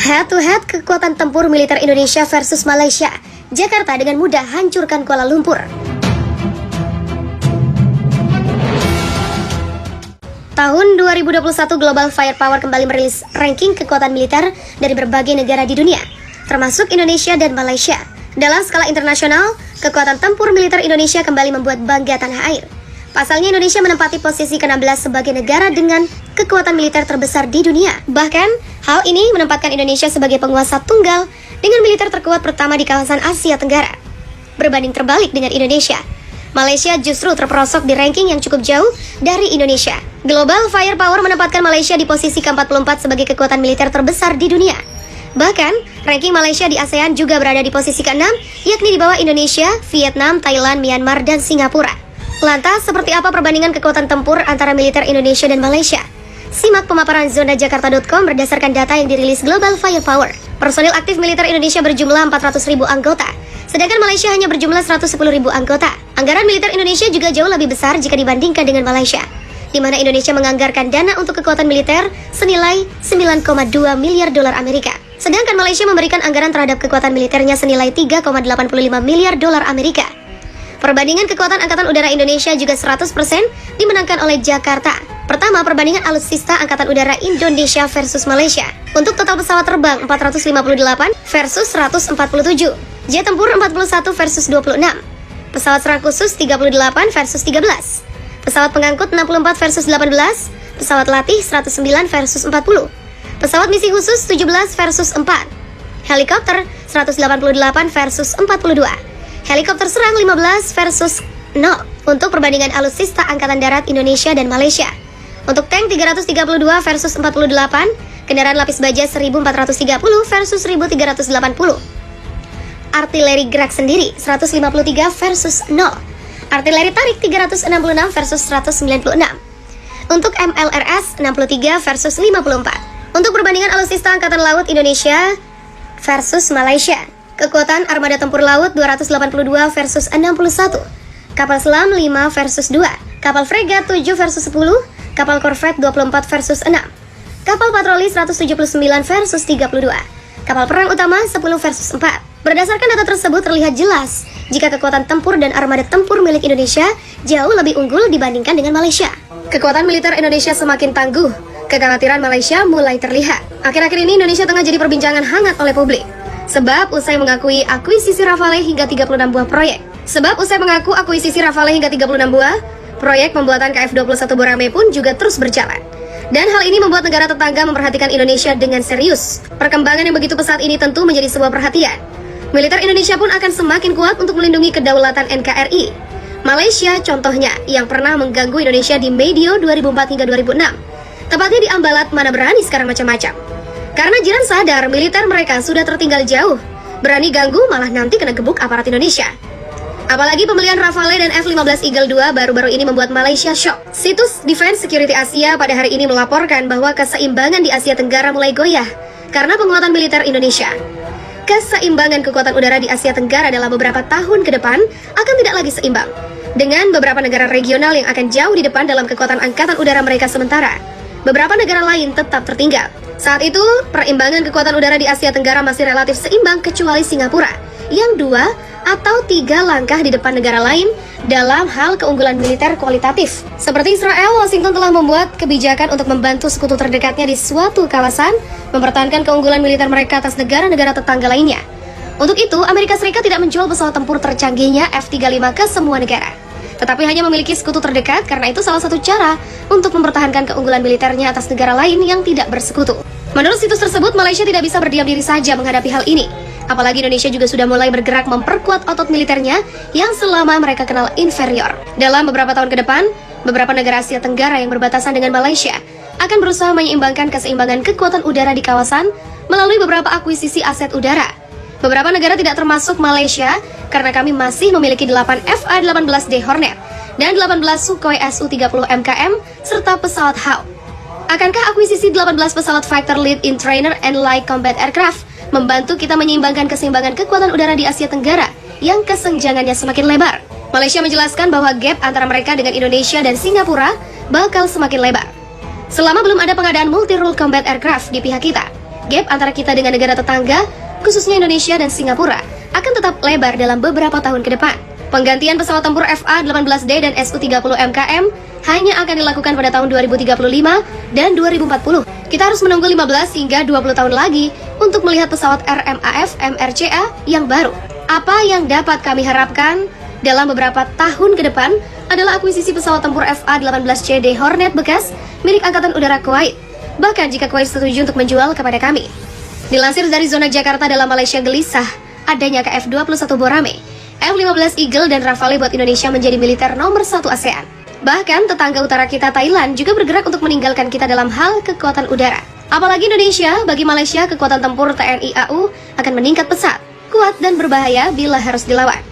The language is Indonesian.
Head to head kekuatan tempur militer Indonesia versus Malaysia. Jakarta dengan mudah hancurkan Kuala Lumpur. Tahun 2021 Global Firepower kembali merilis ranking kekuatan militer dari berbagai negara di dunia, termasuk Indonesia dan Malaysia. Dalam skala internasional, kekuatan tempur militer Indonesia kembali membuat bangga tanah air. Pasalnya Indonesia menempati posisi ke-16 sebagai negara dengan kekuatan militer terbesar di dunia. Bahkan, hal ini menempatkan Indonesia sebagai penguasa tunggal dengan militer terkuat pertama di kawasan Asia Tenggara. Berbanding terbalik dengan Indonesia, Malaysia justru terperosok di ranking yang cukup jauh dari Indonesia. Global Firepower menempatkan Malaysia di posisi ke-44 sebagai kekuatan militer terbesar di dunia. Bahkan, ranking Malaysia di ASEAN juga berada di posisi ke-6, yakni di bawah Indonesia, Vietnam, Thailand, Myanmar, dan Singapura. Lantas, seperti apa perbandingan kekuatan tempur antara militer Indonesia dan Malaysia? Simak pemaparan zonajakarta.com berdasarkan data yang dirilis Global Firepower. Personil aktif militer Indonesia berjumlah 400.000 anggota, sedangkan Malaysia hanya berjumlah 110.000 anggota. Anggaran militer Indonesia juga jauh lebih besar jika dibandingkan dengan Malaysia, di mana Indonesia menganggarkan dana untuk kekuatan militer senilai 9,2 miliar dolar Amerika. Sedangkan Malaysia memberikan anggaran terhadap kekuatan militernya senilai 3,85 miliar dolar Amerika. Perbandingan kekuatan Angkatan Udara Indonesia juga 100% dimenangkan oleh Jakarta. Pertama, perbandingan alutsista Angkatan Udara Indonesia versus Malaysia. Untuk total pesawat terbang 458 versus 147. Jet tempur 41 versus 26. Pesawat serang khusus 38 versus 13. Pesawat pengangkut 64 versus 18. Pesawat latih 109 versus 40. Pesawat misi khusus 17 versus 4. Helikopter 188 versus 42. Helikopter serang 15 versus 0 untuk perbandingan alutsista Angkatan Darat Indonesia dan Malaysia. Untuk tank 332 versus 48, kendaraan lapis baja 1430 versus 1380. Artileri gerak sendiri 153 versus 0. Artileri tarik 366 versus 196. Untuk MLRS 63 versus 54. Untuk perbandingan alutsista Angkatan Laut Indonesia versus Malaysia. Kekuatan armada tempur laut 282 versus 61. Kapal selam 5 versus 2. Kapal fregat 7 versus 10. Kapal korvet 24 versus 6. Kapal patroli 179 versus 32. Kapal perang utama 10 versus 4. Berdasarkan data tersebut terlihat jelas jika kekuatan tempur dan armada tempur milik Indonesia jauh lebih unggul dibandingkan dengan Malaysia. Kekuatan militer Indonesia semakin tangguh. Kekhawatiran Malaysia mulai terlihat. Akhir-akhir ini Indonesia tengah jadi perbincangan hangat oleh publik. Sebab usai mengakui akuisisi Rafale hingga 36 buah proyek. Proyek pembuatan KF-21 Borame pun juga terus berjalan. Dan hal ini membuat negara tetangga memperhatikan Indonesia dengan serius. Perkembangan yang begitu pesat ini tentu menjadi sebuah perhatian. Militer Indonesia pun akan semakin kuat untuk melindungi kedaulatan NKRI. Malaysia contohnya yang pernah mengganggu Indonesia di Medio 2004 hingga 2006. Tepatnya di Ambalat, mana berani sekarang macam-macam. Karena jiran sadar militer mereka sudah tertinggal jauh. Berani ganggu malah nanti kena gebuk aparat Indonesia. Apalagi pembelian Rafale dan F-15 Eagle 2 baru-baru ini membuat Malaysia shock. Situs Defense Security Asia pada hari ini melaporkan bahwa keseimbangan di Asia Tenggara mulai goyah karena penguatan militer Indonesia. Keseimbangan kekuatan udara di Asia Tenggara dalam beberapa tahun ke depan akan tidak lagi seimbang dengan beberapa negara regional yang akan jauh di depan dalam kekuatan angkatan udara mereka, sementara beberapa negara lain tetap tertinggal. Saat itu, perimbangan kekuatan udara di Asia Tenggara masih relatif seimbang kecuali Singapura, yang 2 atau 3 langkah di depan negara lain dalam hal keunggulan militer kualitatif. Seperti Israel, Washington telah membuat kebijakan untuk membantu sekutu terdekatnya di suatu kawasan mempertahankan keunggulan militer mereka atas negara-negara tetangga lainnya. Untuk itu, Amerika Serikat tidak menjual pesawat tempur tercanggihnya F-35 ke semua negara, tetapi hanya memiliki sekutu terdekat karena itu salah satu cara untuk mempertahankan keunggulan militernya atas negara lain yang tidak bersekutu. Menurut situs tersebut, Malaysia tidak bisa berdiam diri saja menghadapi hal ini. Apalagi Indonesia juga sudah mulai bergerak memperkuat otot militernya yang selama mereka kenal inferior. Dalam beberapa tahun ke depan, beberapa negara Asia Tenggara yang berbatasan dengan Malaysia akan berusaha menyeimbangkan keseimbangan kekuatan udara di kawasan melalui beberapa akuisisi aset udara. Beberapa negara tidak termasuk Malaysia karena kami masih memiliki 8 FA-18D Hornet dan 18 Sukhoi Su-30 MKM serta pesawat Hawk. Akankah akuisisi 18 pesawat Fighter Lead in Trainer and Light Combat Aircraft membantu kita menyeimbangkan keseimbangan kekuatan udara di Asia Tenggara yang kesenjangannya semakin lebar? Malaysia menjelaskan bahwa gap antara mereka dengan Indonesia dan Singapura bakal semakin lebar. Selama belum ada pengadaan multi-role combat aircraft di pihak kita, gap antara kita dengan negara tetangga, khususnya Indonesia dan Singapura, akan tetap lebar dalam beberapa tahun ke depan. Penggantian pesawat tempur FA-18D dan Su-30 MKM hanya akan dilakukan pada tahun 2035 dan 2040. Kita harus menunggu 15 hingga 20 tahun lagi untuk melihat pesawat RMAF MRCA yang baru. Apa yang dapat kami harapkan dalam beberapa tahun ke depan adalah akuisisi pesawat tempur FA-18CD Hornet bekas milik Angkatan Udara Kuwait. Bahkan jika Kuwait setuju untuk menjual kepada kami. Dilansir dari Zona Jakarta dalam Malaysia gelisah adanya KF-21 Borame, F-15 Eagle dan Rafale buat Indonesia menjadi militer nomor 1 ASEAN. Bahkan tetangga utara kita Thailand juga bergerak untuk meninggalkan kita dalam hal kekuatan udara. Apalagi Indonesia, bagi Malaysia kekuatan tempur TNI AU akan meningkat pesat, kuat dan berbahaya bila harus dilawan.